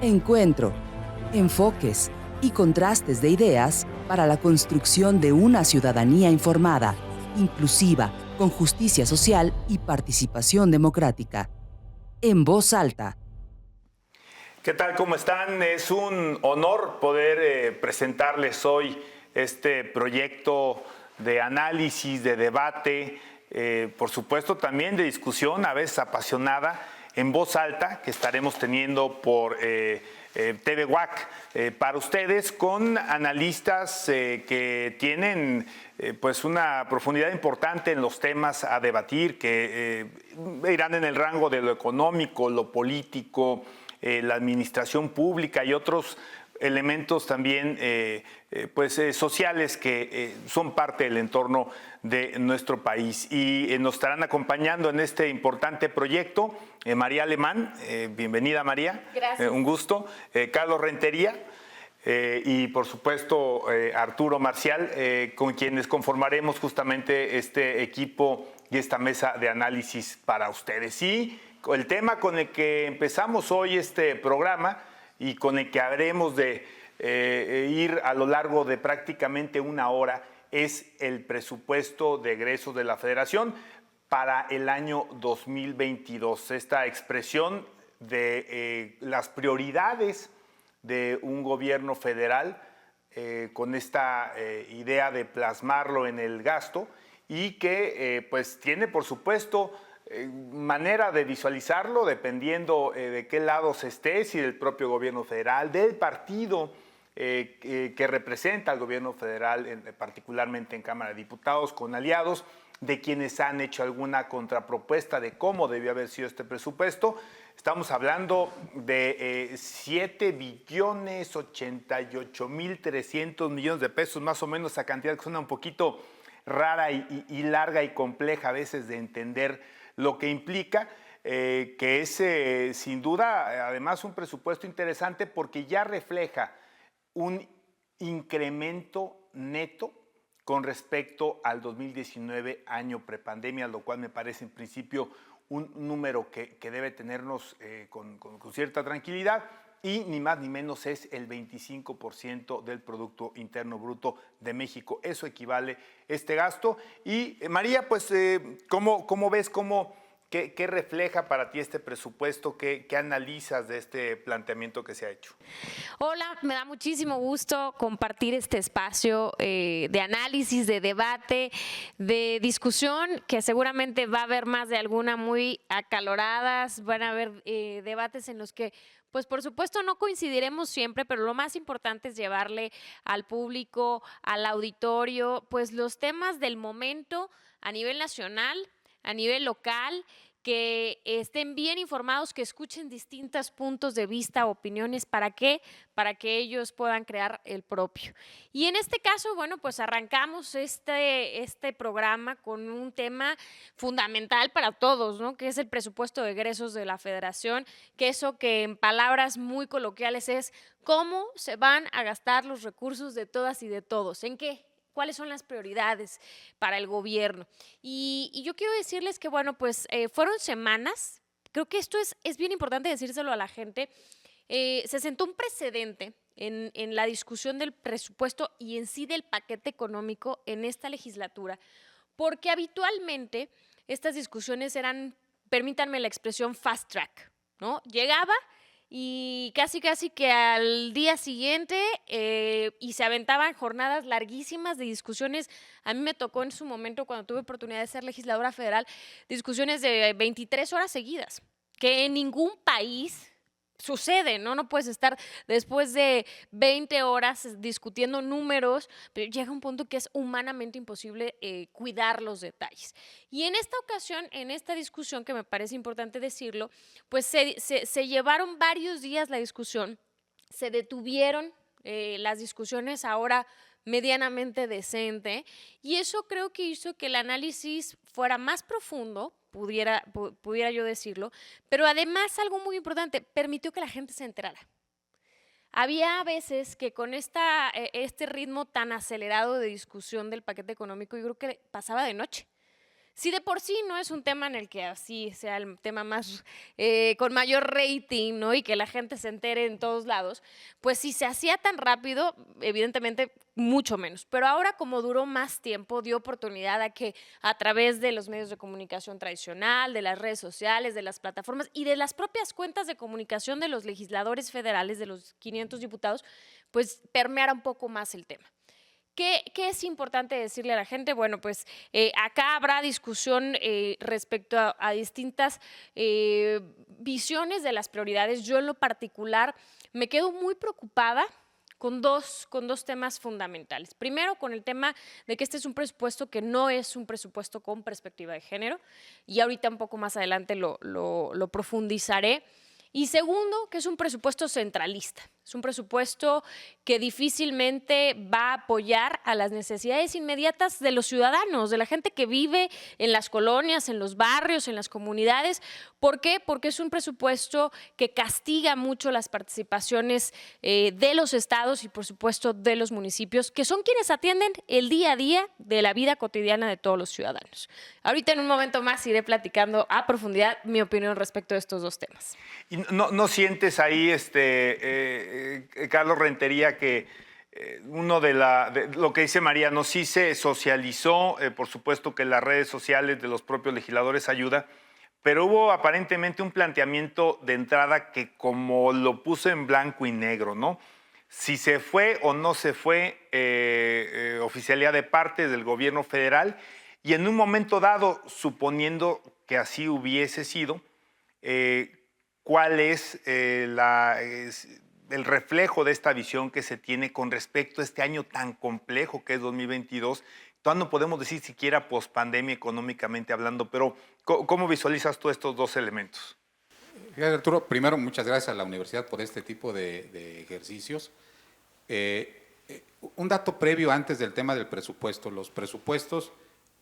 Encuentro, enfoques y contrastes de ideas para la construcción de una ciudadanía informada, inclusiva, con justicia social y participación democrática. En voz alta. ¿Qué tal? ¿Cómo están? Es un honor poder presentarles hoy este proyecto de análisis, de debate, por supuesto también de discusión, a veces apasionada, en voz alta, que estaremos teniendo por TV WAC para ustedes, con analistas que tienen pues una profundidad importante en los temas a debatir, que irán en el rango de lo económico, lo político, la administración pública y otros elementos también sociales que son parte del entorno de nuestro país. Y nos estarán acompañando en este importante proyecto María Alemán. Bienvenida, María. Gracias. Un gusto. Carlos Rentería. Y por supuesto Arturo Marcial, con quienes conformaremos justamente este equipo y esta mesa de análisis para ustedes. Y el tema con el que empezamos hoy este programa y con el que habremos de ir a lo largo de prácticamente una hora es el presupuesto de egresos de la Federación para el año 2022. Esta expresión de las prioridades de un gobierno federal con esta idea de plasmarlo en el gasto y que pues tiene por supuesto manera de visualizarlo dependiendo de qué lado se esté, si del propio gobierno federal, del partido que representa al gobierno federal, particularmente en Cámara de Diputados, con aliados, de quienes han hecho alguna contrapropuesta de cómo debió haber sido este presupuesto. Estamos hablando de 7.088.300 millones de pesos, más o menos, esa cantidad que suena un poquito rara y larga y compleja a veces de entender lo que implica, que es sin duda además un presupuesto interesante porque ya refleja un incremento neto con respecto al 2019, año prepandemia, lo cual me parece en principio un número que debe tenernos con cierta tranquilidad, y ni más ni menos es el 25% del Producto Interno Bruto de México. Eso equivale este gasto. Y María, pues, ¿cómo ves, qué refleja para ti este presupuesto? ¿Qué analizas de este planteamiento que se ha hecho? Hola, me da muchísimo gusto compartir este espacio de análisis, de debate, de discusión, que seguramente va a haber más de alguna muy acaloradas, van a haber debates en los que pues por supuesto no coincidiremos siempre, pero lo más importante es llevarle al público, al auditorio, pues los temas del momento a nivel nacional, a nivel local, que estén bien informados, que escuchen distintos puntos de vista, opiniones. ¿Para qué? Para que ellos puedan crear el propio. Y en este caso, bueno, pues arrancamos este programa con un tema fundamental para todos, ¿no? Que es el presupuesto de egresos de la Federación, que eso que en palabras muy coloquiales es cómo se van a gastar los recursos de todas y de todos. ¿En qué? ¿Cuáles son las prioridades para el gobierno? Y yo quiero decirles que, bueno, pues fueron semanas, creo que esto es bien importante decírselo a la gente, se sentó un precedente en la discusión del presupuesto y en sí del paquete económico en esta legislatura, porque habitualmente estas discusiones eran, permítanme la expresión, fast track, ¿no? Llegaba y casi que al día siguiente y se aventaban jornadas larguísimas de discusiones. A mí me tocó en su momento, cuando tuve oportunidad de ser legisladora federal, discusiones de 23 horas seguidas, que en ningún país sucede, ¿no? No puedes estar después de 20 horas discutiendo números, pero llega un punto que es humanamente imposible cuidar los detalles. Y en esta ocasión, en esta discusión, que me parece importante decirlo, pues se llevaron varios días la discusión, se detuvieron las discusiones ahora medianamente decente, y eso creo que hizo que el análisis fuera más profundo, pudiera yo decirlo, pero además algo muy importante, permitió que la gente se enterara. Había veces que con este ritmo tan acelerado de discusión del paquete económico, yo creo que pasaba de noche. Si de por sí no es un tema en el que así sea el tema más con mayor rating, ¿no? Y que la gente se entere en todos lados, pues si se hacía tan rápido, evidentemente mucho menos. Pero ahora, como duró más tiempo, dio oportunidad a que a través de los medios de comunicación tradicional, de las redes sociales, de las plataformas y de las propias cuentas de comunicación de los legisladores federales, de los 500 diputados, pues permeara un poco más el tema. ¿Qué es importante decirle a la gente? Bueno, pues acá habrá discusión respecto a distintas visiones de las prioridades. Yo en lo particular me quedo muy preocupada con dos temas fundamentales. Primero, con el tema de que este es un presupuesto que no es un presupuesto con perspectiva de género, y ahorita un poco más adelante lo profundizaré. Y segundo, que es un presupuesto centralista. Es un presupuesto que difícilmente va a apoyar a las necesidades inmediatas de los ciudadanos, de la gente que vive en las colonias, en los barrios, en las comunidades. ¿Por qué? Porque es un presupuesto que castiga mucho las participaciones de los estados y, por supuesto, de los municipios, que son quienes atienden el día a día de la vida cotidiana de todos los ciudadanos. Ahorita, en un momento más, iré platicando a profundidad mi opinión respecto de estos dos temas. ¿Y no sientes ahí, Carlos Rentería, que uno de lo que dice Mariano, sí se socializó, por supuesto que las redes sociales de los propios legisladores ayuda, pero hubo aparentemente un planteamiento de entrada que como lo puso en blanco y negro, ¿no? Si se fue o no se fue oficialidad de parte del gobierno federal, y en un momento dado, suponiendo que así hubiese sido, ¿cuál es el reflejo de esta visión que se tiene con respecto a este año tan complejo que es 2022? Todavía no podemos decir siquiera pospandemia económicamente hablando, pero ¿cómo visualizas tú estos dos elementos? Fíjate, Arturo, primero muchas gracias a la universidad por este tipo de ejercicios. Un dato previo antes del tema del presupuesto. Los presupuestos,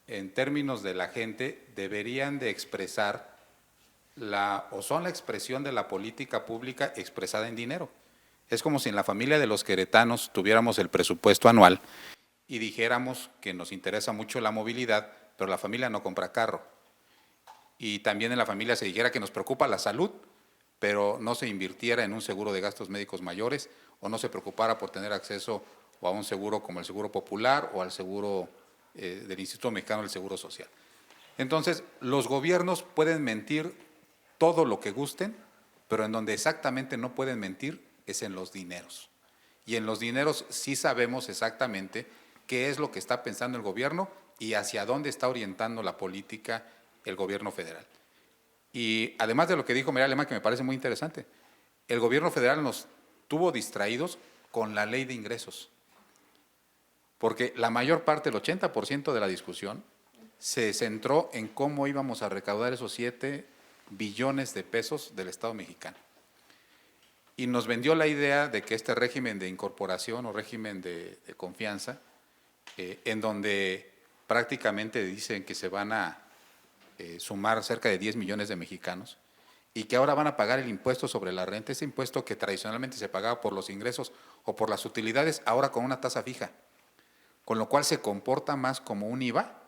en términos de la gente, deberían de expresar o son la expresión de la política pública expresada en dinero. Es como si en la familia de los queretanos tuviéramos el presupuesto anual y dijéramos que nos interesa mucho la movilidad, pero la familia no compra carro. Y también en la familia se dijera que nos preocupa la salud, pero no se invirtiera en un seguro de gastos médicos mayores o no se preocupara por tener acceso o a un seguro como el Seguro Popular o al seguro del Instituto Mexicano del Seguro Social. Entonces, los gobiernos pueden mentir todo lo que gusten, pero en donde exactamente no pueden mentir es en los dineros. Y en los dineros sí sabemos exactamente qué es lo que está pensando el gobierno y hacia dónde está orientando la política el gobierno federal. Y además de lo que dijo María Alemán, que me parece muy interesante, el gobierno federal nos tuvo distraídos con la ley de ingresos, porque la mayor parte, el 80% de la discusión, se centró en cómo íbamos a recaudar esos 7 billones de pesos del Estado mexicano. Y nos vendió la idea de que este régimen de incorporación o régimen de confianza, en donde prácticamente dicen que se van a sumar cerca de 10 millones de mexicanos y que ahora van a pagar el impuesto sobre la renta, ese impuesto que tradicionalmente se pagaba por los ingresos o por las utilidades, ahora con una tasa fija, con lo cual se comporta más como un IVA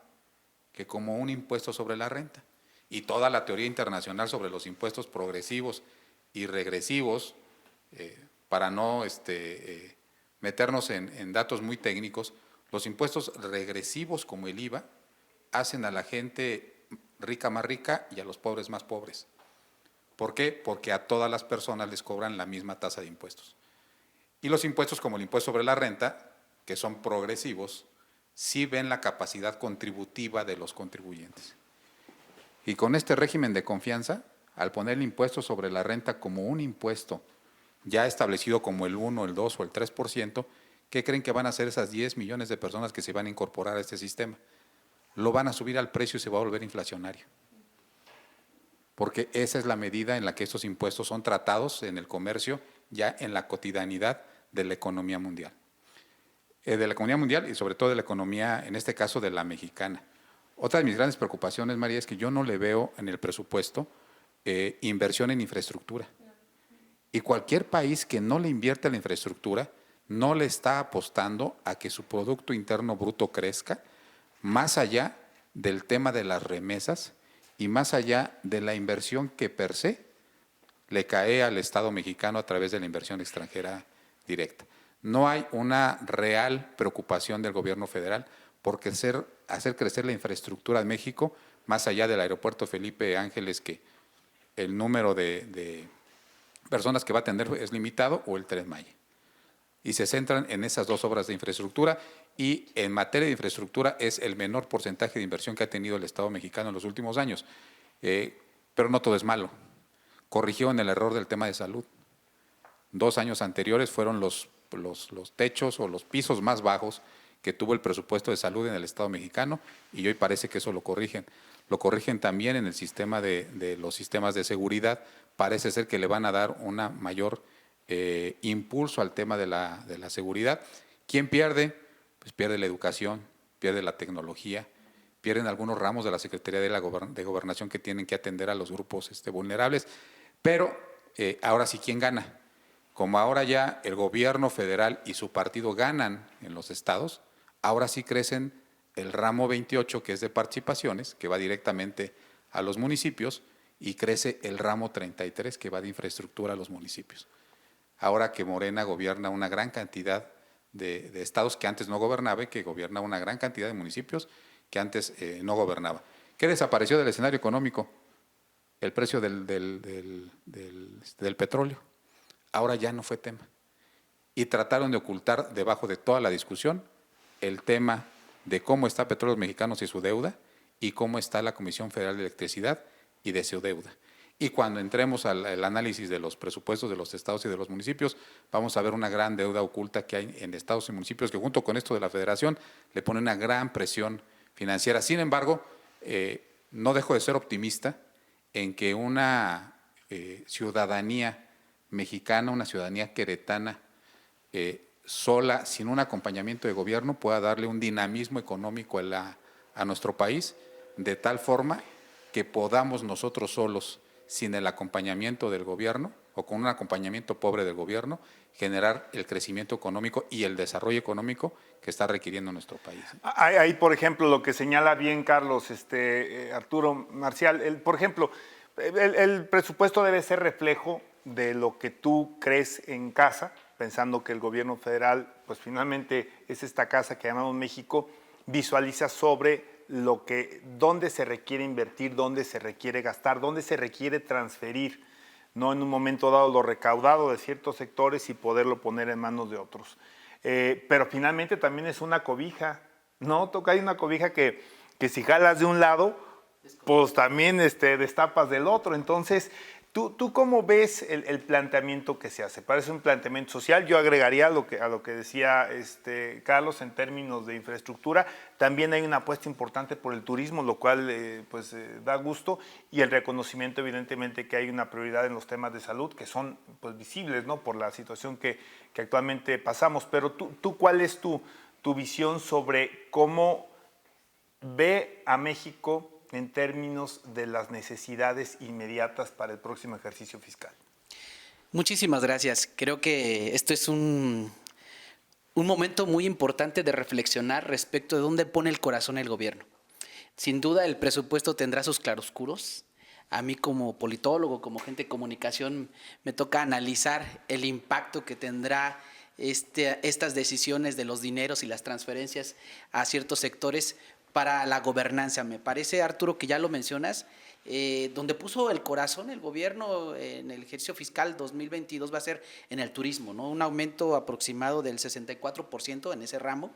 que como un impuesto sobre la renta. Y toda la teoría internacional sobre los impuestos progresivos y regresivos, para no meternos en datos muy técnicos, los impuestos regresivos como el IVA hacen a la gente rica más rica y a los pobres más pobres. ¿Por qué? Porque a todas las personas les cobran la misma tasa de impuestos. Y los impuestos como el impuesto sobre la renta, que son progresivos, sí ven la capacidad contributiva de los contribuyentes. Y con este régimen de confianza, al poner el impuesto sobre la renta como un impuesto ya establecido como el 1, el 2 o el 3%, ¿qué creen que van a hacer esas 10 millones de personas que se van a incorporar a este sistema? Lo van a subir al precio y se va a volver inflacionario. Porque esa es la medida en la que estos impuestos son tratados en el comercio, ya en la cotidianidad de la economía mundial. De la economía mundial y sobre todo de la economía, en este caso, de la mexicana. Otra de mis grandes preocupaciones, María, es que yo no le veo en el presupuesto inversión en infraestructura. Y cualquier país que no le invierte en la infraestructura no le está apostando a que su Producto Interno Bruto crezca más allá del tema de las remesas y más allá de la inversión que per se le cae al Estado mexicano a través de la inversión extranjera directa. No hay una real preocupación del gobierno federal por hacer crecer la infraestructura de México, más allá del aeropuerto Felipe Ángeles, que el número de personas que va a atender es limitado, o el Tren Maya. Y se centran en esas dos obras de infraestructura, y en materia de infraestructura es el menor porcentaje de inversión que ha tenido el Estado mexicano en los últimos años. Pero no todo es malo. Corrigió en el error del tema de salud. 2 años anteriores fueron los techos o los pisos más bajos que tuvo el presupuesto de salud en el Estado mexicano, y hoy parece que eso lo corrigen. Lo corrigen también en el sistema de los sistemas de seguridad. Parece ser que le van a dar una mayor impulso al tema de la seguridad. ¿Quién pierde? Pues pierde la educación, pierde la tecnología, pierden algunos ramos de la Secretaría de Gobernación que tienen que atender a los grupos vulnerables. Pero ahora sí, ¿quién gana? Como ahora ya el gobierno federal y su partido ganan en los estados, ahora sí crecen el ramo 28, que es de participaciones, que va directamente a los municipios, y crece el ramo 33, que va de infraestructura a los municipios. Ahora que Morena gobierna una gran cantidad de estados que antes no gobernaba, y que gobierna una gran cantidad de municipios que antes no gobernaba. ¿Qué desapareció del escenario económico? El precio del petróleo. Ahora ya no fue tema. Y trataron de ocultar debajo de toda la discusión el tema de cómo está Petróleos Mexicanos y su deuda, y cómo está la Comisión Federal de Electricidad y de su deuda. Y cuando entremos al análisis de los presupuestos de los estados y de los municipios, vamos a ver una gran deuda oculta que hay en estados y municipios, que junto con esto de la federación le pone una gran presión financiera. Sin embargo, no dejo de ser optimista en que una ciudadanía mexicana, una ciudadanía queretana, sola, sin un acompañamiento de gobierno, pueda darle un dinamismo económico a nuestro país, de tal forma que podamos nosotros solos, sin el acompañamiento del gobierno, o con un acompañamiento pobre del gobierno, generar el crecimiento económico y el desarrollo económico que está requiriendo nuestro país. Ahí, por ejemplo, lo que señala bien Carlos, Arturo Marcial, por ejemplo, el presupuesto debe ser reflejo de lo que tú crees en casa, pensando que el gobierno federal, pues finalmente es esta casa que llamamos México, visualiza sobre dónde se requiere invertir, dónde se requiere gastar, dónde se requiere transferir, no en un momento dado lo recaudado de ciertos sectores y poderlo poner en manos de otros. Pero finalmente también es una cobija, ¿no? Hay una cobija que si jalas de un lado, pues también destapas del otro. Entonces, ¿tú cómo ves el planteamiento que se hace? Parece un planteamiento social. Yo agregaría a lo que decía Carlos en términos de infraestructura. También hay una apuesta importante por el turismo, lo cual da gusto, y el reconocimiento evidentemente que hay una prioridad en los temas de salud que son pues visibles, ¿no?, por la situación que actualmente pasamos. Pero tú ¿cuál es tu visión sobre cómo ve a México en términos de las necesidades inmediatas para el próximo ejercicio fiscal? Muchísimas gracias. Creo que esto es un momento muy importante de reflexionar respecto de dónde pone el corazón el gobierno. Sin duda el presupuesto tendrá sus claroscuros. A mí como politólogo, como gente de comunicación, me toca analizar el impacto que tendrá estas decisiones de los dineros y las transferencias a ciertos sectores para la gobernanza. Me parece, Arturo, que ya lo mencionas, donde puso el corazón el gobierno en el ejercicio fiscal 2022 va a ser en el turismo, ¿no? Un aumento aproximado del 64% en ese ramo,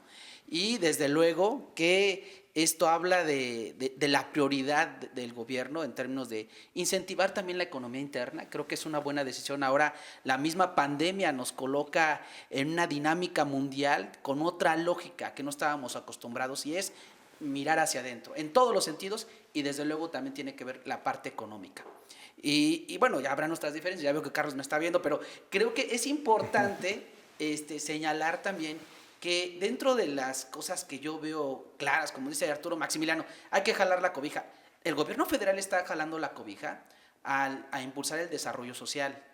y desde luego que esto habla de la prioridad del gobierno en términos de incentivar también la economía interna. Creo que es una buena decisión. Ahora la misma pandemia nos coloca en una dinámica mundial con otra lógica que no estábamos acostumbrados, y es mirar hacia adentro, en todos los sentidos, y desde luego también tiene que ver la parte económica. Y bueno, ya habrá nuestras diferencias, ya veo que Carlos me está viendo, pero creo que es importante señalar también que dentro de las cosas que yo veo claras, como dice Arturo Maximiliano, hay que jalar la cobija. El gobierno federal está jalando la cobija a impulsar el desarrollo social,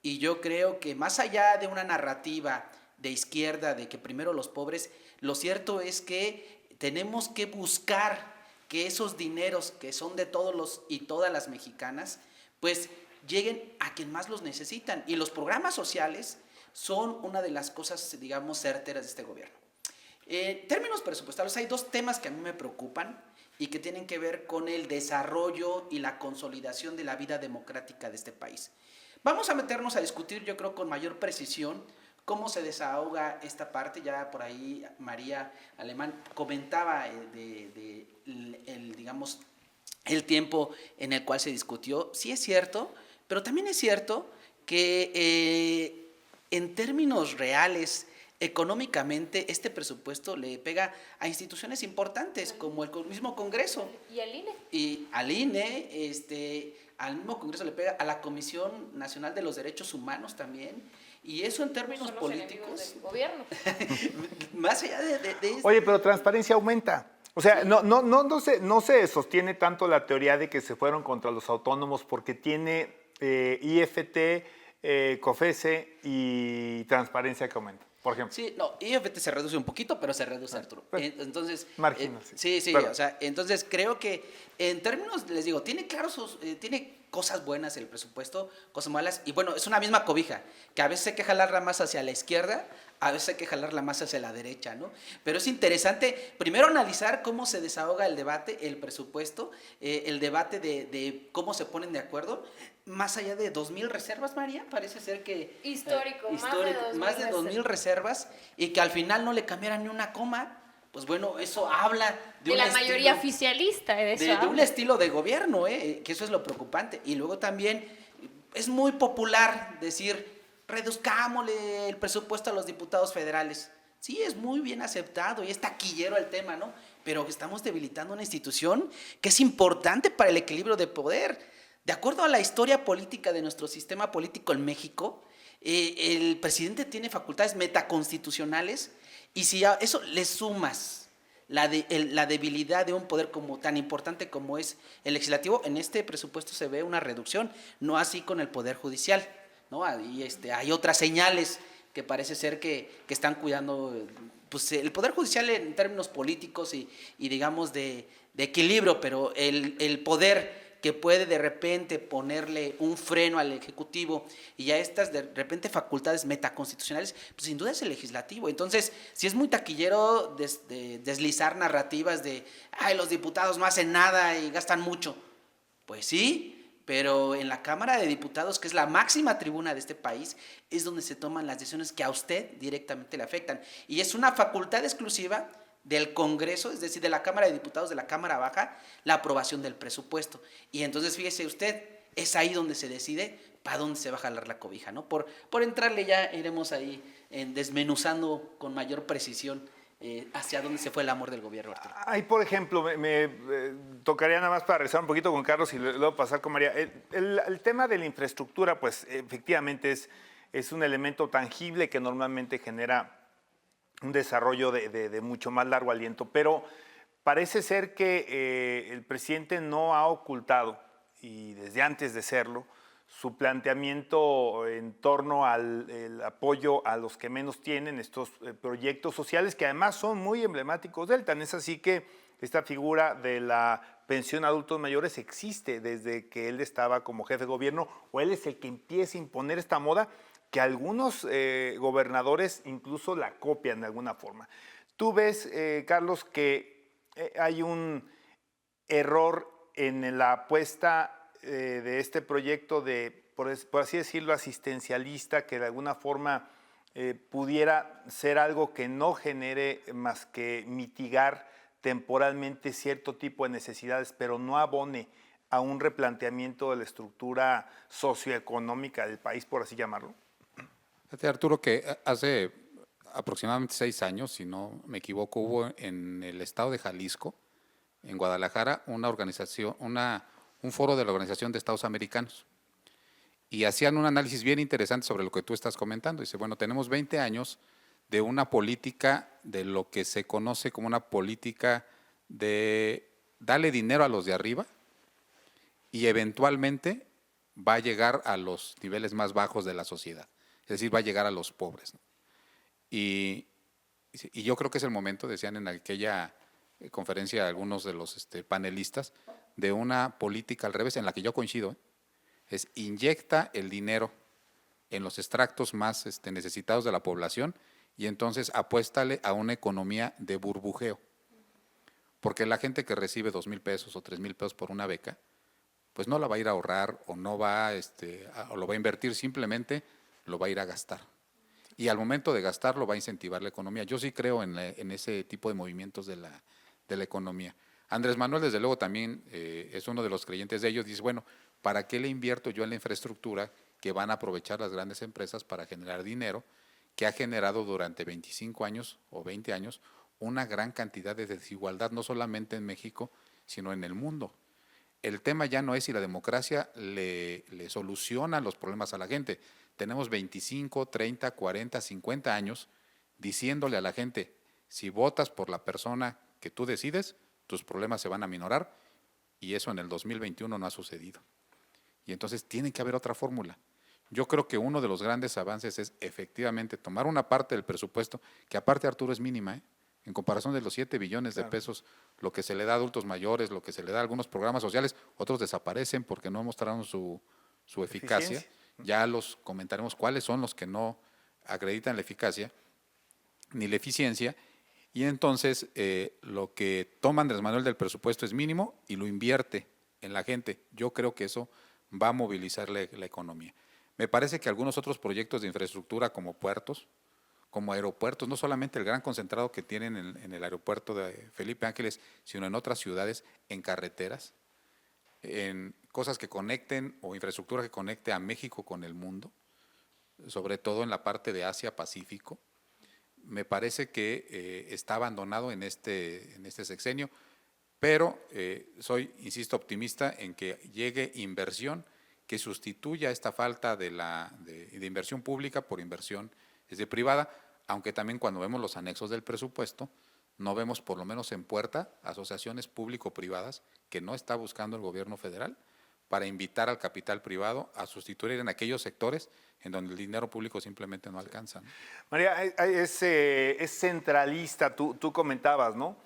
y yo creo que más allá de una narrativa de izquierda de que primero los pobres, lo cierto es que tenemos que buscar que esos dineros que son de todos los y todas las mexicanas, pues lleguen a quien más los necesitan. Y los programas sociales son una de las cosas, digamos, certeras de este gobierno. En términos presupuestarios, hay dos temas que a mí me preocupan y que tienen que ver con el desarrollo y la consolidación de la vida democrática de este país. Vamos a meternos a discutir, yo creo, con mayor precisión cómo se desahoga esta parte. Ya por ahí María Alemán comentaba digamos, el tiempo en el cual se discutió. Sí es cierto, pero también es cierto que en términos reales, económicamente, este presupuesto le pega a instituciones importantes como el mismo Congreso. Y al INE. Y al INE, al mismo Congreso le pega, a la Comisión Nacional de los Derechos Humanos también. Y eso en términos Son los políticos. del gobierno. Más allá de Oye, pero transparencia aumenta. O sea, no se sostiene tanto la teoría de que se fueron contra los autónomos porque tiene IFT, COFESE y transparencia que aumenta, por ejemplo. Sí, no, IFT se reduce un poquito, pero se reduce, Arturo. Entonces, marginal, sí, Perdón. o sea, entonces creo que en términos, les digo, tiene tiene cosas buenas el presupuesto, cosas malas, y bueno, es una misma cobija, que a veces hay que jalarla más hacia la izquierda, a veces hay que jalarla más hacia la derecha, ¿no? Pero es interesante, primero analizar cómo se desahoga el debate, el presupuesto, el debate de cómo se ponen de acuerdo, más allá de 2,000 reservas, María, parece ser que... Histórico, más de 2,000 reservas, y que al final no le cambiaran ni una coma. Pues bueno, eso habla de la mayoría oficialista, de un estilo de gobierno, que eso es lo preocupante. Y luego también es muy popular decir, reduzcámosle el presupuesto a los diputados federales. Sí, es muy bien aceptado y es taquillero el tema, ¿no? Pero estamos debilitando una institución que es importante para el equilibrio de poder. De acuerdo a la historia política de nuestro sistema político en México, el presidente tiene facultades metaconstitucionales, y si a eso le sumas la debilidad de un poder tan importante como es el legislativo, en este presupuesto se ve una reducción, no así con el poder judicial, ¿no? Hay otras señales que parece ser que están cuidando, pues, el poder judicial en términos políticos y digamos de equilibrio, pero el poder que puede de repente ponerle un freno al Ejecutivo y a estas de repente facultades metaconstitucionales, pues sin duda es el Legislativo. Entonces, si es muy taquillero deslizar narrativas de, ay, los diputados no hacen nada y gastan mucho. Pues sí, pero en la Cámara de Diputados, que es la máxima tribuna de este país, es donde se toman las decisiones que a usted directamente le afectan. Y es una facultad exclusiva del Congreso, es decir, de la Cámara de Diputados, de la Cámara Baja, la aprobación del presupuesto. Y entonces, fíjese usted, es ahí donde se decide para dónde se va a jalar la cobija, ¿no? Por entrarle ya iremos ahí desmenuzando con mayor precisión hacia dónde se fue el amor del gobierno, Arturo. Ahí, por ejemplo, me tocaría nada más para regresar un poquito con Carlos y luego pasar con María. El tema de la infraestructura, pues efectivamente es un elemento tangible que normalmente genera un desarrollo de mucho más largo aliento, pero parece ser que el presidente no ha ocultado, y desde antes de serlo, su planteamiento en torno al el apoyo a los que menos tienen, estos proyectos sociales que además son muy emblemáticos de él. Tan es así que esta figura de la pensión a adultos mayores existe desde que él estaba como jefe de gobierno, o él es el que empieza a imponer esta moda, que algunos gobernadores incluso la copian de alguna forma. Tú ves, Carlos, que hay un error en la apuesta de este proyecto por así decirlo, asistencialista, que de alguna forma pudiera ser algo que no genere más que mitigar temporalmente cierto tipo de necesidades, pero no abone a un replanteamiento de la estructura socioeconómica del país, por así llamarlo. Fíjate, Arturo, que hace aproximadamente 6 años, si no me equivoco, hubo en el estado de Jalisco, en Guadalajara, una organización, un foro de la Organización de Estados Americanos. Y hacían un análisis bien interesante sobre lo que tú estás comentando. Dice, bueno, tenemos 20 años de una política de lo que se conoce como una política de darle dinero a los de arriba y eventualmente va a llegar a los niveles más bajos de la sociedad. Es decir, va a llegar a los pobres, ¿no? Y yo creo que es el momento, decían en aquella conferencia a algunos de los panelistas de una política al revés, en la que yo coincido, es inyecta el dinero en los extractos más necesitados de la población y entonces apuéstale a una economía de burbujeo. Porque la gente que recibe 2,000 pesos o 3,000 pesos por una beca, pues no la va a ir a ahorrar o no va o lo va a invertir, simplemente lo va a ir a gastar. Y al momento de gastarlo va a incentivar la economía. Yo sí creo en ese tipo de movimientos de la economía. Andrés Manuel, desde luego, también es uno de los creyentes de ellos. Dice, bueno, ¿para qué le invierto yo en la infraestructura que van a aprovechar las grandes empresas para generar dinero, que ha generado durante 25 años o 20 años una gran cantidad de desigualdad, no solamente en México, sino en el mundo? El tema ya no es si la democracia le soluciona los problemas a la gente. Tenemos 25, 30, 40, 50 años diciéndole a la gente, si votas por la persona que tú decides, tus problemas se van a minorar, y eso en el 2021 no ha sucedido. Y entonces tiene que haber otra fórmula. Yo creo que uno de los grandes avances es efectivamente tomar una parte del presupuesto, que aparte, Arturo, es mínima, en comparación de los 7 billones de pesos, lo que se le da a adultos mayores, lo que se le da a algunos programas sociales, otros desaparecen porque no mostraron su eficacia. Ya los comentaremos cuáles son los que no acreditan la eficacia ni la eficiencia. Y entonces lo que toma Andrés Manuel del presupuesto es mínimo y lo invierte en la gente. Yo creo que eso va a movilizar la economía. Me parece que algunos otros proyectos de infraestructura como puertos, como aeropuertos, no solamente el gran concentrado que tienen en el aeropuerto de Felipe Ángeles, sino en otras ciudades, en carreteras, en cosas que conecten o infraestructura que conecte a México con el mundo, sobre todo en la parte de Asia-Pacífico. Me parece que está abandonado en este sexenio, pero soy, insisto, optimista en que llegue inversión que sustituya esta falta de inversión pública por inversión privada, aunque también cuando vemos los anexos del presupuesto, no vemos, por lo menos en puerta, asociaciones público-privadas que no está buscando el gobierno federal para invitar al capital privado a sustituir en aquellos sectores en donde el dinero público simplemente no alcanza, ¿no? María, es centralista, tú comentabas, ¿no?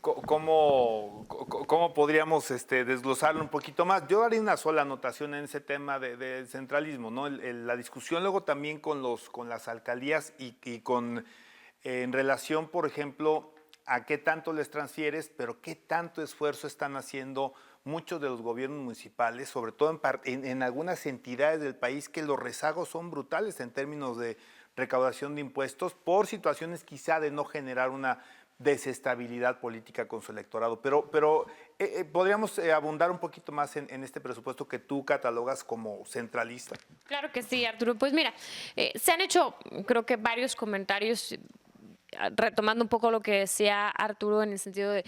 ¿Cómo podríamos desglosarlo un poquito más? Yo haría una sola anotación en ese tema del centralismo, ¿no? La discusión luego también con las alcaldías y en relación, por ejemplo, a qué tanto les transfieres, pero qué tanto esfuerzo están haciendo muchos de los gobiernos municipales, sobre todo en algunas entidades del país, que los rezagos son brutales en términos de recaudación de impuestos por situaciones quizá de no generar una desestabilidad política con su electorado. Pero podríamos abundar un poquito más en este presupuesto que tú catalogas como centralista. Claro que sí, Arturo. Pues mira, se han hecho, creo que varios comentarios, retomando un poco lo que decía Arturo en el sentido de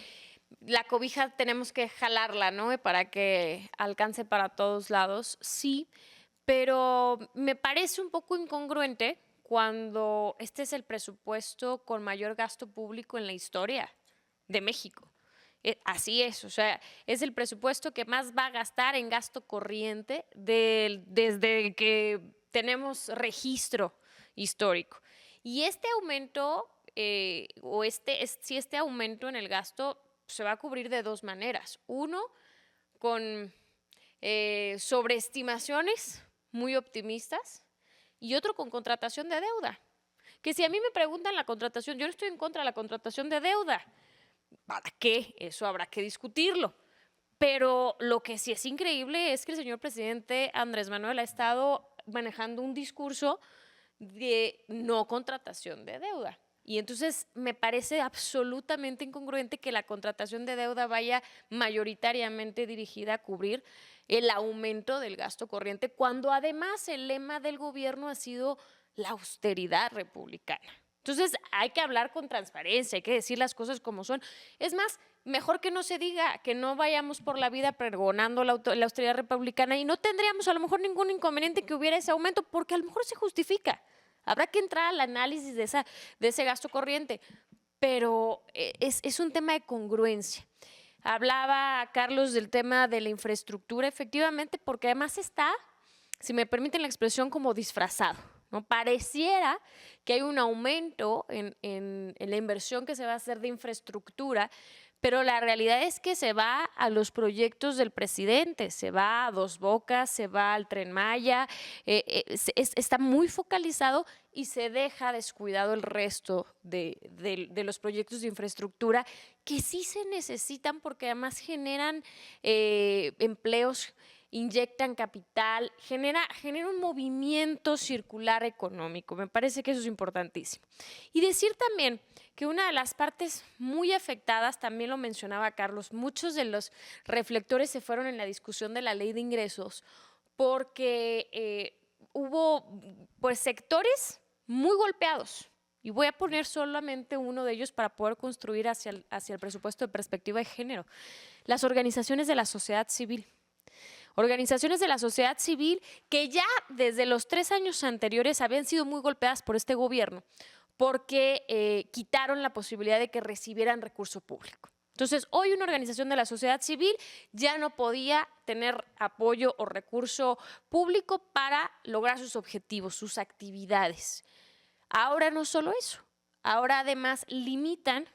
la cobija tenemos que jalarla, ¿no? Para que alcance para todos lados, sí, pero me parece un poco incongruente cuando este es el presupuesto con mayor gasto público en la historia de México. Así es, o sea, es el presupuesto que más va a gastar en gasto corriente desde que tenemos registro histórico. Y este aumento, este aumento en el gasto se va a cubrir de dos maneras. Uno, con sobreestimaciones muy optimistas, y otro con contratación de deuda. Que si a mí me preguntan la contratación, yo no estoy en contra de la contratación de deuda. ¿Para qué? Eso habrá que discutirlo. Pero lo que sí es increíble es que el señor presidente Andrés Manuel ha estado manejando un discurso de no contratación de deuda. Y entonces me parece absolutamente incongruente que la contratación de deuda vaya mayoritariamente dirigida a cubrir el aumento del gasto corriente, cuando además el lema del gobierno ha sido la austeridad republicana. Entonces hay que hablar con transparencia, hay que decir las cosas como son. Es más, mejor que no se diga, que no vayamos por la vida pregonando la austeridad republicana, y no tendríamos a lo mejor ningún inconveniente que hubiera ese aumento, porque a lo mejor se justifica. Habrá que entrar al análisis de ese gasto corriente, pero es un tema de congruencia. Hablaba Carlos del tema de la infraestructura, efectivamente, porque además está, si me permiten la expresión, como disfrazado. ¿no? Pareciera que hay un aumento en la inversión que se va a hacer de infraestructura, pero la realidad es que se va a los proyectos del presidente, se va a Dos Bocas, se va al Tren Maya, está muy focalizado y se deja descuidado el resto de los proyectos de infraestructura que sí se necesitan porque además generan empleos, inyectan capital, genera un movimiento circular económico. Me parece que eso es importantísimo. Y decir también que una de las partes muy afectadas, también lo mencionaba Carlos, muchos de los reflectores se fueron en la discusión de la ley de ingresos porque hubo pues sectores muy golpeados. Y voy a poner solamente uno de ellos para poder construir hacia el presupuesto de perspectiva de género. Las organizaciones de la sociedad civil. Organizaciones de la sociedad civil que ya desde los 3 años anteriores habían sido muy golpeadas por este gobierno porque quitaron la posibilidad de que recibieran recurso público. Entonces, hoy una organización de la sociedad civil ya no podía tener apoyo o recurso público para lograr sus objetivos, sus actividades. Ahora no solo eso, ahora además limitan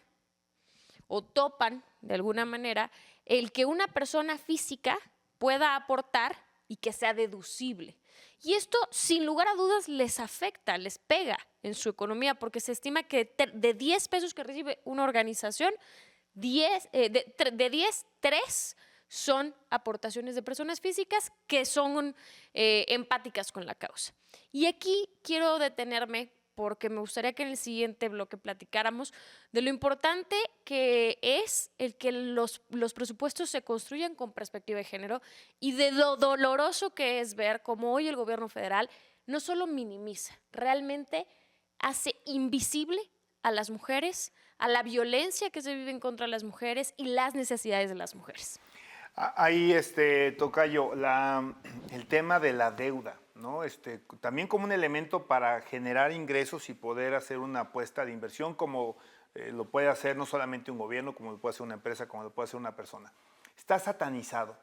o topan de alguna manera el que una persona física pueda aportar y que sea deducible. Y esto, sin lugar a dudas, les afecta, les pega en su economía, porque se estima que de 10 pesos que recibe una organización, de 10, 3 son aportaciones de personas físicas que son empáticas con la causa. Y aquí quiero detenerme porque me gustaría que en el siguiente bloque platicáramos de lo importante que es el que los presupuestos se construyan con perspectiva de género y de lo doloroso que es ver cómo hoy el gobierno federal no solo minimiza, realmente hace invisible a las mujeres, a la violencia que se vive contra las mujeres y las necesidades de las mujeres. Ahí, tocayo, el tema de la deuda, ¿no? También como un elemento para generar ingresos y poder hacer una apuesta de inversión como lo puede hacer no solamente un gobierno, como lo puede hacer una empresa, como lo puede hacer una persona. Está satanizado.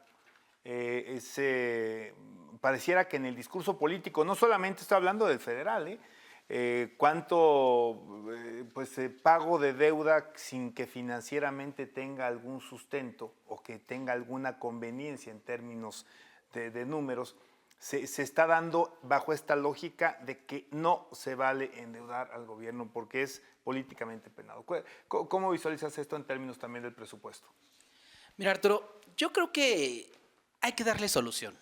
Pareciera que en el discurso político, no solamente está hablando del federal, cuánto pago de deuda sin que financieramente tenga algún sustento o que tenga alguna conveniencia en términos de números, se está dando bajo esta lógica de que no se vale endeudar al gobierno porque es políticamente penado. ¿Cómo visualizas esto en términos también del presupuesto? Mira, Arturo, yo creo que hay que darle solución.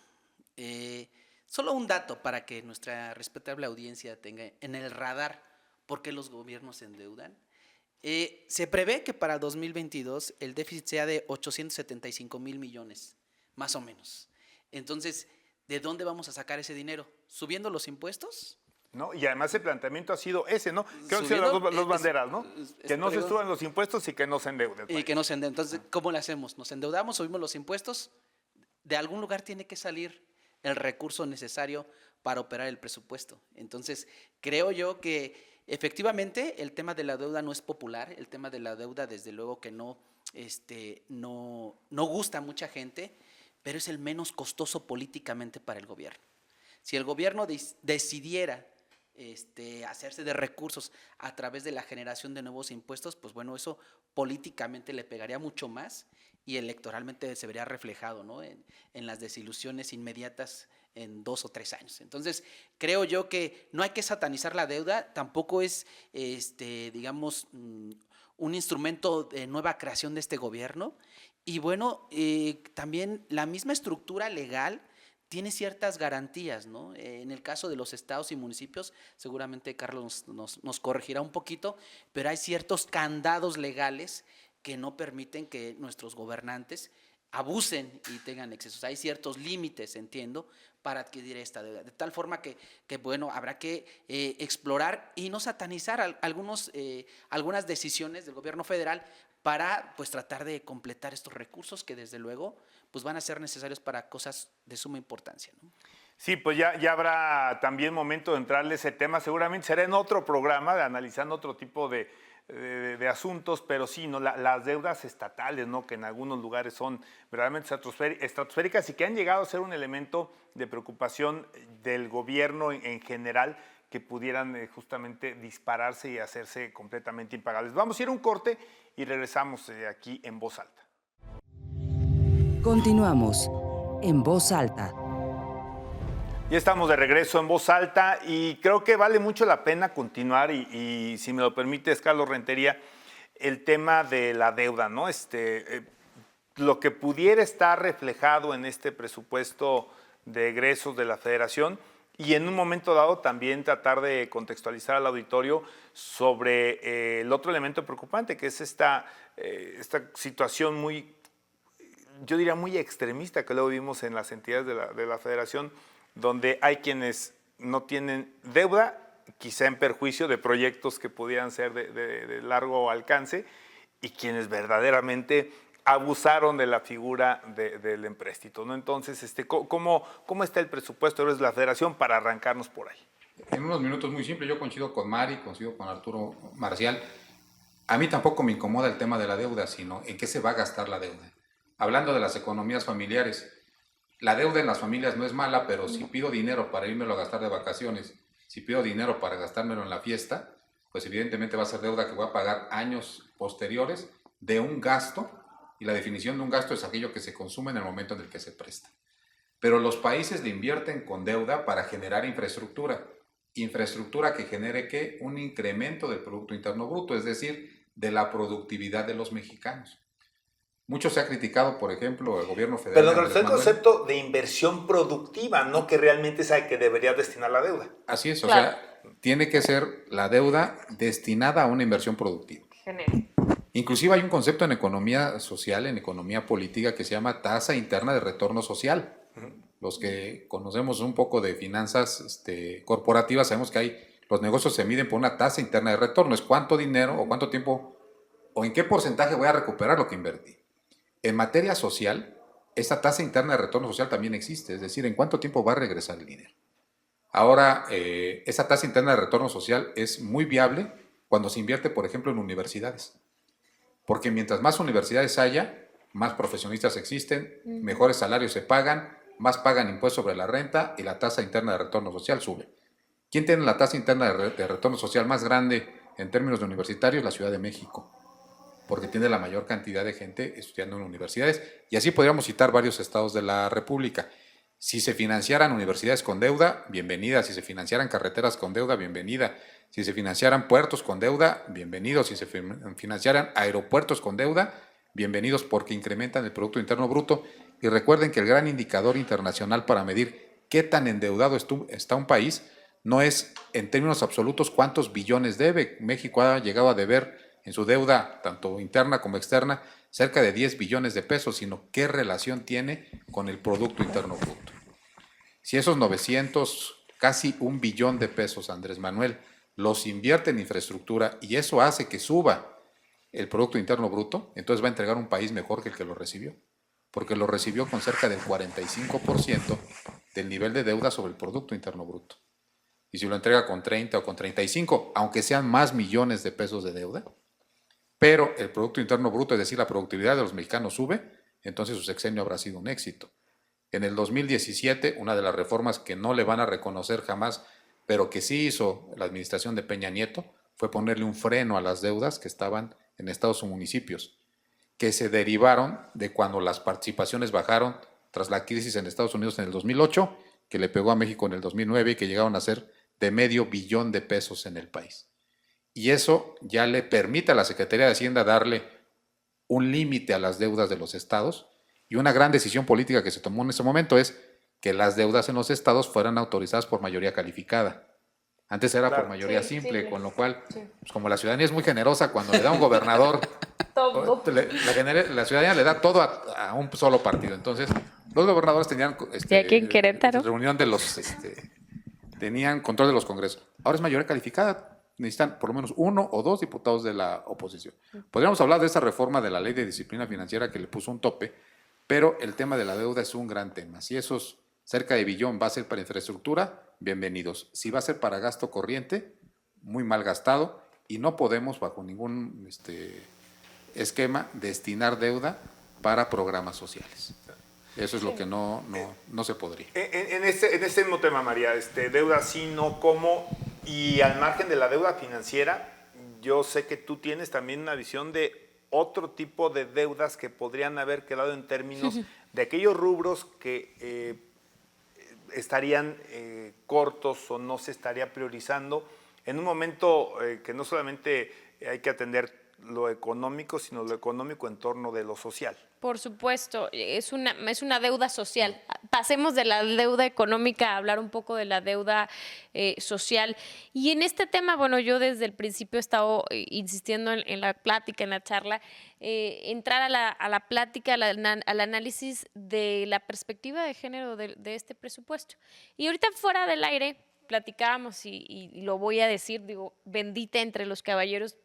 Solo un dato para que nuestra respetable audiencia tenga en el radar por qué los gobiernos se endeudan. Se prevé que para 2022 el déficit sea de 875,000 millones, más o menos. Entonces, ¿de dónde vamos a sacar ese dinero? ¿Subiendo los impuestos? No, y además el planteamiento ha sido ese, ¿no? Creo que son las dos banderas, ¿no? Que no se suban los impuestos y que no se endeude. Y que no se endeude. Entonces, ¿cómo le hacemos? ¿Nos endeudamos, subimos los impuestos? De algún lugar tiene que salir el recurso necesario para operar el presupuesto. Entonces, creo yo que efectivamente el tema de la deuda no es popular, el tema de la deuda desde luego que no gusta a mucha gente, pero es el menos costoso políticamente para el gobierno. Si el gobierno decidiera hacerse de recursos a través de la generación de nuevos impuestos, pues bueno, eso políticamente le pegaría mucho más y electoralmente se vería reflejado, ¿no? en las desilusiones inmediatas en 2 o 3 años. Entonces, creo yo que no hay que satanizar la deuda, tampoco es, digamos, un instrumento de nueva creación de este gobierno. Y bueno, también la misma estructura legal tiene ciertas garantías, ¿no? En el caso de los estados y municipios, seguramente Carlos nos corregirá un poquito, pero hay ciertos candados legales que no permiten que nuestros gobernantes abusen y tengan excesos. Hay ciertos límites, entiendo, para adquirir esta deuda. De tal forma que bueno, habrá que explorar y no satanizar algunas decisiones del gobierno federal para pues tratar de completar estos recursos que desde luego pues van a ser necesarios para cosas de suma importancia, ¿no? Sí, pues ya habrá también momento de entrarle ese tema, seguramente será en otro programa, analizando otro tipo de asuntos, pero sí, ¿no? Las deudas estatales, ¿no? Que en algunos lugares son verdaderamente estratosféricas y que han llegado a ser un elemento de preocupación del gobierno en general, que pudieran justamente dispararse y hacerse completamente impagables. Vamos a ir a un corte y regresamos aquí en Voz Alta. Continuamos en Voz Alta. Ya estamos de regreso en Voz Alta y creo que vale mucho la pena continuar y si me lo permites, Carlos Rentería, el tema de la deuda, ¿no? Lo que pudiera estar reflejado en este presupuesto de egresos de la Federación y en un momento dado también tratar de contextualizar al auditorio sobre el otro elemento preocupante, que es esta situación muy, yo diría muy extremista que luego vimos en las entidades de la Federación, donde hay quienes no tienen deuda, quizá en perjuicio de proyectos que pudieran ser de largo alcance, y quienes verdaderamente abusaron de la figura del empréstito, ¿no? Entonces, ¿cómo está el presupuesto de la Federación para arrancarnos por ahí? En unos minutos muy simple, yo coincido con Mari, coincido con Arturo Marcial. A mí tampoco me incomoda el tema de la deuda, sino en qué se va a gastar la deuda. Hablando de las economías familiares, la deuda en las familias no es mala, pero si pido dinero para irmelo a gastar de vacaciones, si pido dinero para gastármelo en la fiesta, pues evidentemente va a ser deuda que voy a pagar años posteriores de un gasto, y la definición de un gasto es aquello que se consume en el momento en el que se presta. Pero los países le invierten con deuda para generar infraestructura que genere ¿qué? Un incremento del Producto Interno Bruto, es decir, de la productividad de los mexicanos. Mucho se ha criticado, por ejemplo, el gobierno federal. Pero el concepto de inversión productiva, no que realmente es a que debería destinar la deuda. Así es, claro. O sea, tiene que ser la deuda destinada a una inversión productiva. Genial. Inclusive hay un concepto en economía social, en economía política, que se llama tasa interna de retorno social. Los que conocemos un poco de finanzas corporativas sabemos que los negocios se miden por una tasa interna de retorno. Es cuánto dinero o cuánto tiempo o en qué porcentaje voy a recuperar lo que invertí. En materia social, esta tasa interna de retorno social también existe, es decir, en cuánto tiempo va a regresar el dinero. Ahora, esa tasa interna de retorno social es muy viable cuando se invierte, por ejemplo, en universidades. Porque mientras más universidades haya, más profesionistas existen, mejores salarios se pagan, más pagan impuestos sobre la renta y la tasa interna de retorno social sube. ¿Quién tiene la tasa interna de retorno social más grande en términos de universitarios? La Ciudad de México, porque tiene la mayor cantidad de gente estudiando en universidades, y así podríamos citar varios estados de la República. Si se financiaran universidades con deuda, bienvenida. Si se financiaran carreteras con deuda, bienvenida. Si se financiaran puertos con deuda, bienvenidos. Si se financiaran aeropuertos con deuda, bienvenidos, porque incrementan el Producto Interno Bruto. Y recuerden que el gran indicador internacional para medir qué tan endeudado está un país no es en términos absolutos cuántos billones debe. México ha llegado a deber en su deuda, tanto interna como externa, cerca de 10 billones de pesos, sino qué relación tiene con el Producto Interno Bruto. Si esos 900, casi 1 billón de pesos, Andrés Manuel, los invierte en infraestructura y eso hace que suba el Producto Interno Bruto, entonces va a entregar un país mejor que el que lo recibió, porque lo recibió con cerca del 45% del nivel de deuda sobre el Producto Interno Bruto. Y si lo entrega con 30 o con 35, aunque sean más millones de pesos de deuda, pero el Producto Interno Bruto, es decir, la productividad de los mexicanos sube, entonces su sexenio habrá sido un éxito. En el 2017, una de las reformas que no le van a reconocer jamás, pero que sí hizo la administración de Peña Nieto, fue ponerle un freno a las deudas que estaban en estados o municipios, que se derivaron de cuando las participaciones bajaron tras la crisis en Estados Unidos en el 2008, que le pegó a México en el 2009 y que llegaron a ser de $500 million de pesos en el país. Y eso ya le permite a la Secretaría de Hacienda darle un límite a las deudas de los estados, y una gran decisión política que se tomó en ese momento es que las deudas en los estados fueran autorizadas por mayoría calificada. Antes era por mayoría simple, con lo cual, pues como la ciudadanía es muy generosa, cuando le da un gobernador, la ciudadanía le da todo a un solo partido. Entonces, los gobernadores tenían aquí en Querétaro, reunión de los, tenían control de los congresos. Ahora es mayoría calificada. Necesitan por lo menos 1 o 2 diputados de la oposición. Podríamos hablar de esa reforma de la Ley de Disciplina Financiera que le puso un tope, pero el tema de la deuda es un gran tema. Si esos cerca de billón va a ser para infraestructura, bienvenidos. Si va a ser para gasto corriente, muy mal gastado, y no podemos bajo ningún esquema destinar deuda para programas sociales. Eso es lo que no se podría. En este mismo tema, María, deuda sí, no, ¿cómo? Y al margen de la deuda financiera, yo sé que tú tienes también una visión de otro tipo de deudas que podrían haber quedado en términos de aquellos rubros que estarían cortos o no se estaría priorizando en un momento que no solamente hay que atender lo económico, sino lo económico en torno de lo social. Por supuesto, es una deuda social. Pasemos de la deuda económica a hablar un poco de la deuda social. Y en este tema, bueno, yo desde el principio he estado insistiendo en la plática, en la charla, entrar a la plática, al análisis de la perspectiva de género de este presupuesto. Y ahorita fuera del aire platicábamos y lo voy a decir, digo, bendita entre los caballeros,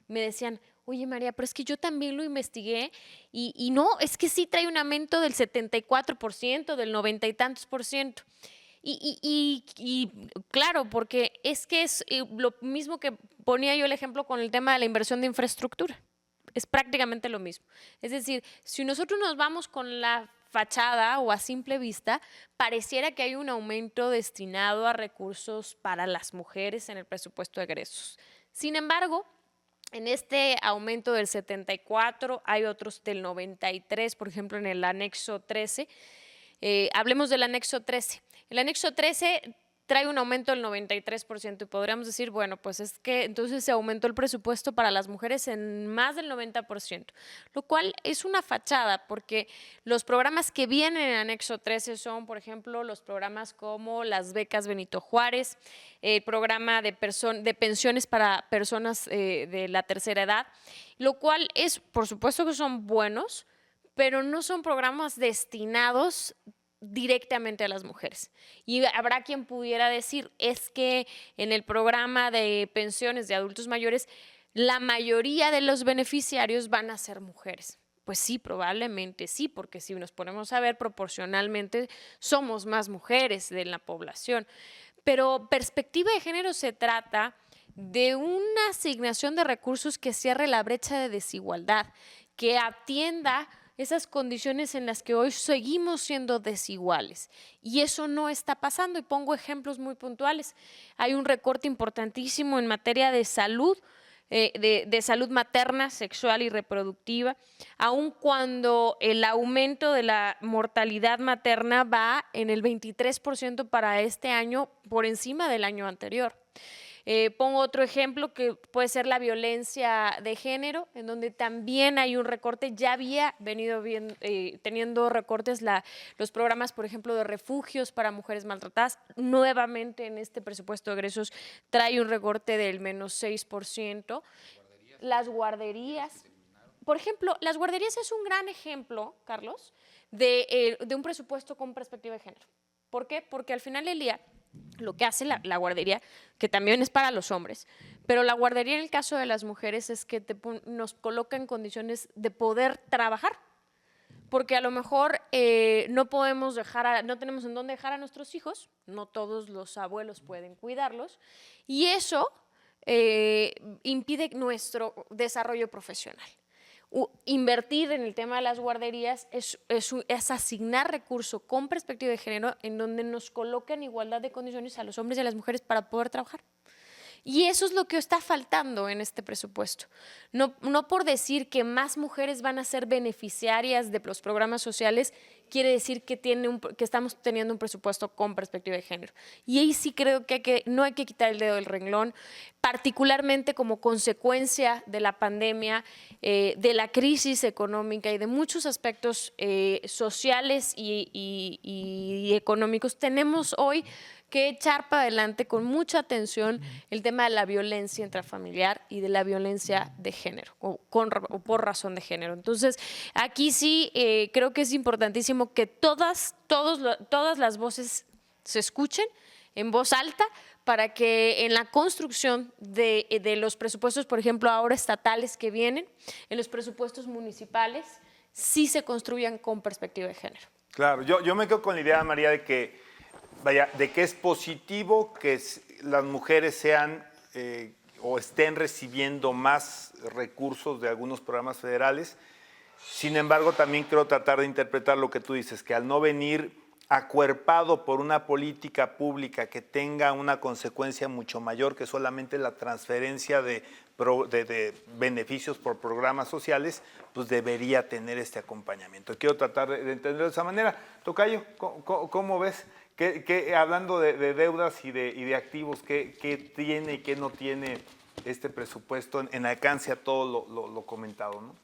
me decían, oye María, pero es que yo también lo investigué y no, es que sí trae un aumento del 74%, del 90 y tantos por ciento. Y claro, porque es que es lo mismo que ponía yo el ejemplo con el tema de la inversión de infraestructura. Es prácticamente lo mismo. Es decir, si nosotros nos vamos con la fachada o a simple vista, pareciera que hay un aumento destinado a recursos para las mujeres en el presupuesto de egresos. Sin embargo, en este aumento del 74 hay otros del 93, por ejemplo, en el anexo 13. Hablemos del anexo 13. El anexo 13 trae un aumento del 93% y podríamos decir, bueno, pues es que entonces se aumentó el presupuesto para las mujeres en más del 90%, lo cual es una fachada porque los programas que vienen en anexo 13 son, por ejemplo, los programas como las becas Benito Juárez, el programa de pensiones para personas de la tercera edad, lo cual es, por supuesto que son buenos, pero no son programas destinados directamente a las mujeres. Y habrá quien pudiera decir, es que en el programa de pensiones de adultos mayores, la mayoría de los beneficiarios van a ser mujeres. Pues sí, probablemente sí, porque si nos ponemos a ver proporcionalmente, somos más mujeres de la población. Pero perspectiva de género se trata de una asignación de recursos que cierre la brecha de desigualdad, que atienda esas condiciones en las que hoy seguimos siendo desiguales. Y eso no está pasando. Y pongo ejemplos muy puntuales. Hay un recorte importantísimo en materia de salud, de salud materna, sexual y reproductiva, aun cuando el aumento de la mortalidad materna va en el 23% para este año, por encima del año anterior. Pongo otro ejemplo que puede ser la violencia de género, en donde también hay un recorte. Ya había venido teniendo recortes los programas, por ejemplo, de refugios para mujeres maltratadas. Nuevamente en este presupuesto de egresos trae un recorte del menos 6%. Las guarderías. Por ejemplo, las guarderías es un gran ejemplo, Carlos, de un presupuesto con perspectiva de género. ¿Por qué? Porque al final del día, lo que hace la guardería, que también es para los hombres, pero la guardería en el caso de las mujeres es que nos coloca en condiciones de poder trabajar, porque a lo mejor no tenemos en dónde dejar a nuestros hijos, no todos los abuelos pueden cuidarlos, y eso impide nuestro desarrollo profesional. Invertir en el tema de las guarderías es asignar recursos con perspectiva de género en donde nos coloca en igualdad de condiciones a los hombres y a las mujeres para poder trabajar. Y eso es lo que está faltando en este presupuesto. No por decir que más mujeres van a ser beneficiarias de los programas sociales, quiere decir que estamos teniendo un presupuesto con perspectiva de género. Y ahí sí creo que no hay que quitar el dedo del renglón, particularmente como consecuencia de la pandemia, de la crisis económica y de muchos aspectos sociales y económicos. Tenemos hoy que echar para adelante con mucha atención el tema de la violencia intrafamiliar y de la violencia de género o por razón de género. Entonces, aquí sí creo que es importantísimo que todas las voces se escuchen en voz alta para que en la construcción de los presupuestos, por ejemplo, ahora estatales que vienen, en los presupuestos municipales, sí se construyan con perspectiva de género. Claro, yo me quedo con la idea, María, de que es positivo que las mujeres sean o estén recibiendo más recursos de algunos programas federales. Sin embargo, también quiero tratar de interpretar lo que tú dices, que al no venir acuerpado por una política pública que tenga una consecuencia mucho mayor que solamente la transferencia de beneficios por programas sociales, pues debería tener este acompañamiento. Quiero tratar de entenderlo de esa manera. Tocayo, ¿cómo ves? Hablando de deudas y de activos, ¿qué tiene y qué no tiene este presupuesto en alcance a todo lo comentado, ¿no?